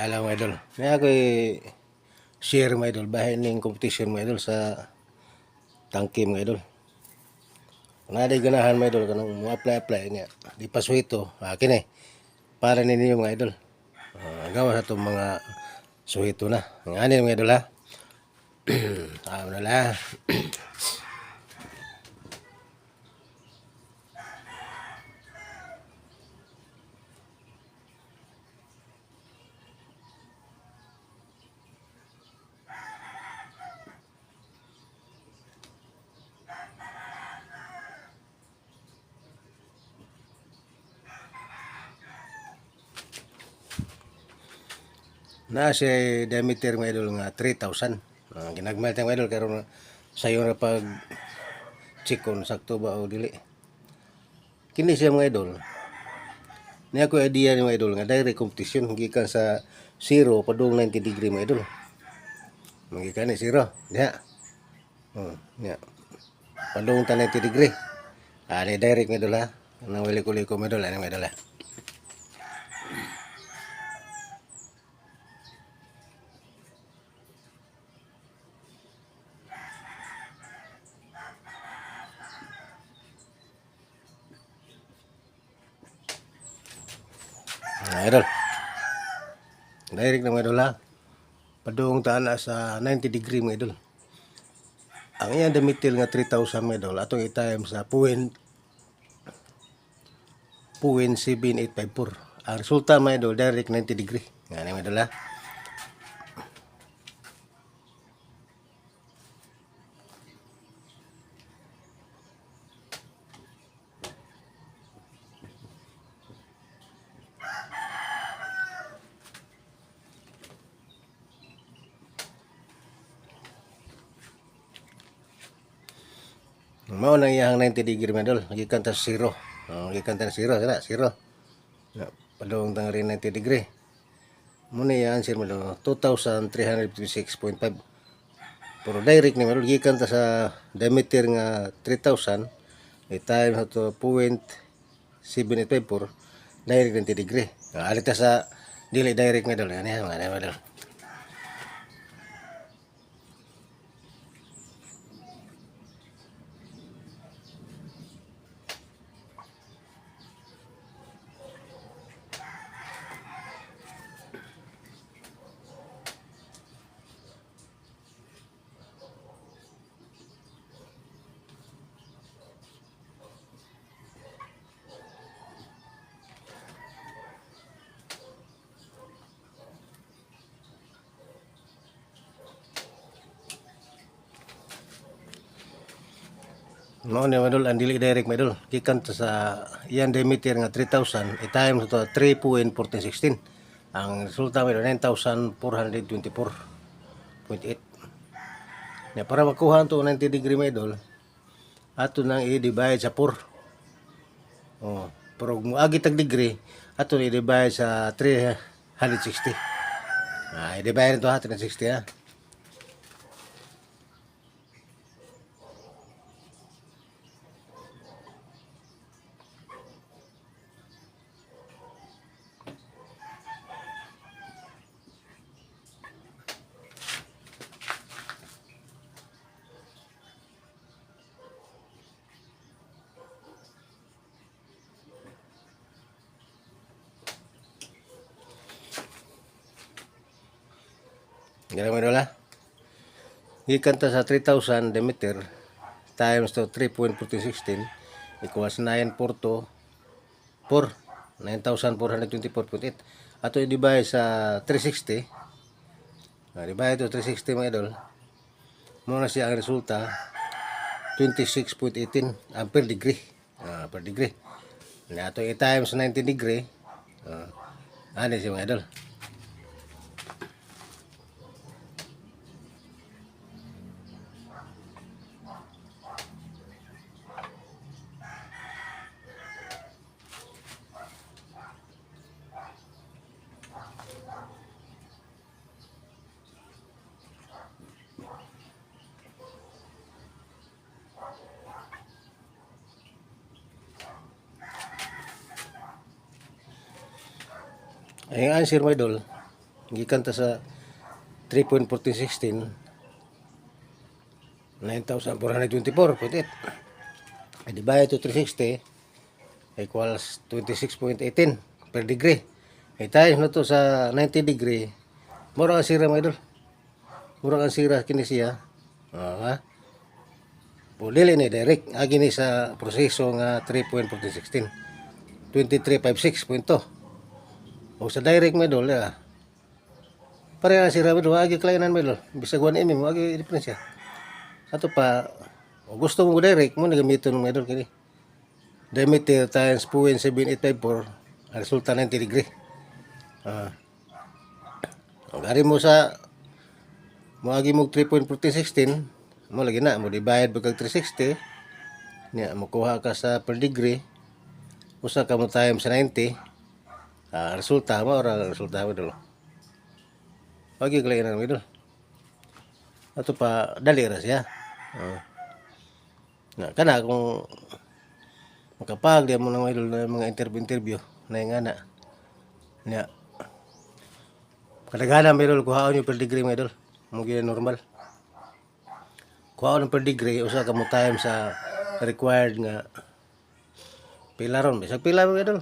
Alam mo idol, may ako'y share mo idol, bahay ning competition mo idol sa tangke mo idol. Kung naday ganahan mo idol, kanang mo apply niya. Di pa suhito, akin para ninyo mga idol. Gawa sa itong mga suhito na. Ang anin mga idol ha. Tama na lang. Na siya diameter mga idol nga 3,000. Ginagmal tayo mga idol karon sayo na pag check kung sakto ba o dili. Kini siya mga idol. Niya ko idea ni mga idol nga direct competition gikan sa 0 padung 90 degree mga idol. Magikan ni 0. Diha. Niya. Padung ta 90 degree. Ni direct mga idol ha. Nang wili-kuliko mga idol, ani mga idol ha. Idol. Direct na mga idol ha. Padung ta na sa 90 degree mga idol. Ang iyang damitil nga 3,000 mga idol atong i-time sa 0.7854. Ang resulta mga idol direct 90 degree. Ngani mga idol ha. Mao nang iyang 90 degree mga idol, gikan ta 0. Gikan ta 0 sila, 0. Padung tang 90 degree. Muna yan answer mo 2,356.5. Pero direct ni mga idol gikan ta sa diameter nga 3,000 i-time to 0.7854 direct 90 degree. Alit ta sa dili direct mga idol, ani mga idol. Mao ni madol ang dili direct madol gikan ta sa iyang diameter nga 3,000 i-time to 3.1416. Ang resulta mo 9,424.8. Ya para makuha to 90 degree madol ato nang i-divide sa 4. Pero moagi tag degree ato i-divide sa 360. I-divide to 360 ha. Ganun mo doon ha. Gikan ta sa 3,000 diameter times to 3.1416 equals 9,424.8. Ato i-divide sa 360. Divide to 360 mga idol. Muna siya ang resulta 26.18 per degree. Per degree. Ato i-times 90 degree. Ano siya mga idol. Ang answer mo idol Gikan ta sa 3.1416 9,424.8. Ay divide to 360 equals 26.18 per degree. Ay times na to sa 90 degree. Mura ang sira mga idol. Mura ang sira kini siya. Ha? O dili ni direct agi ni sa proseso nga 3.1416 2356.2. O sa direct mga idol pare ang sira mga idol agi klainan mga idol. Bisag 1 mm agi diferensya. Ato pa o gusto mo direct mo nagamiton mga idol kini. Diameter times 0.7854 ang resulta 90 degree. Gari mo sa moagi mo 3.1416 mo lagi na mo divide pagka 360 niya makuha ka sa per degree usa ka mo times sa 90 resulta mo ora resulta mo dolo wagi kalayan mo idol ato pa dali ra siya na kana kung makapag di mo nang idol na mga interview na nga na niya kadaghanan idol kuhaon yung per degree mga idol mo gina normal kuhaon ng per degree usa ka mo time sa required nga pila ron bisag pila mga idol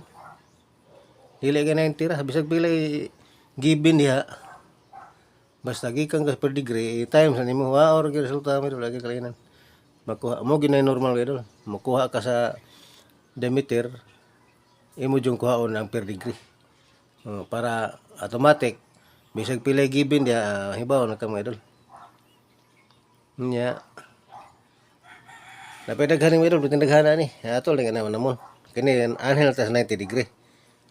dili ka 90 ra bisag pila given diha basta gikan ka per degree times sa nimo or resulta mo idol lagi kalahinan makuha mo ginay normal idol makuha ka sa diameter imo jung kuhaon ang per degree para automatic bisag pila given diha hibaw na ka mga idol nya napedaghan ni idol pinagdaghan ni ato lang na namon kini anhel tas 90 degree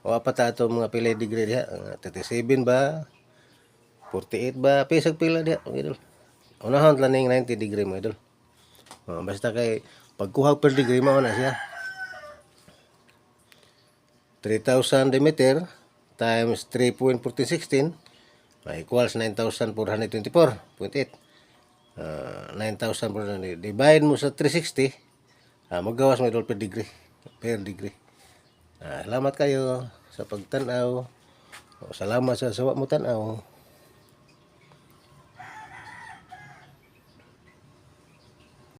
o apat ato mga pila degree diha 37 ba 48 ba pisag pila diha idol unahon lang ning 90 degree mga idol basta kay pagkuha per degree mao na siya 3,000 diameter times 3.1416 equals 9,424.8 9,400 divide mo sa 360 magawas mo idol per degree salamat kayo sa pagtanaw salamat sa sawa mo tanaw